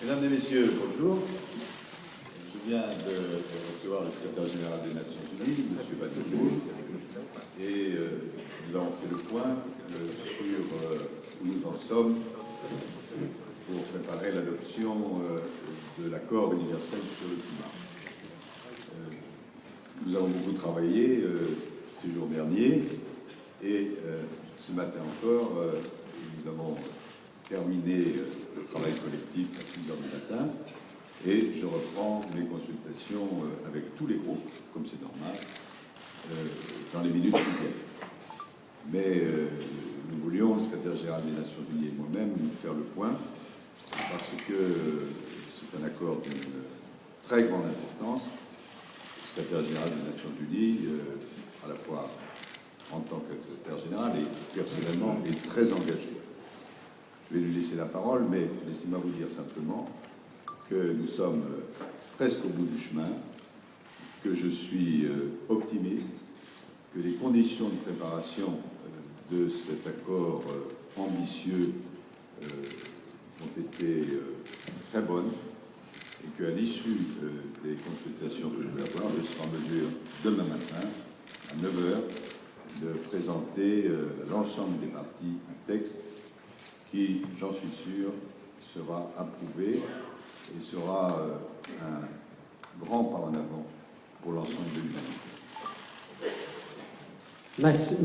Mesdames et messieurs, bonjour. Je viens de recevoir le secrétaire général des Nations Unies, M. Ban Ki-moon, et nous avons fait le point sur où nous en sommes pour préparer l'adoption de l'accord universel sur le climat. Nous avons beaucoup travaillé ces jours derniers et ce matin encore, nous avons terminé le travail collectif à 6 heures du matin et je reprends mes consultations avec tous les groupes, comme c'est normal, dans les minutes qui viennent. Mais nous voulions, le secrétaire général des Nations Unies et moi-même, faire le point parce que c'est un accord d'une très grande importance. Le secrétaire général des Nations Unies, à la fois en tant que secrétaire général et personnellement, est très engagé. Je vais lui laisser la parole, mais laissez-moi vous dire simplement que nous sommes presque au bout du chemin, que je suis optimiste, que les conditions de préparation de cet accord ambitieux ont été très bonnes et qu'à l'issue des consultations que je vais avoir, je serai en mesure, demain matin, à 9 heures, de présenter à l'ensemble des parties un texte qui, j'en suis sûr, sera approuvé et sera un grand pas en avant pour l'ensemble de l'humanité. Merci.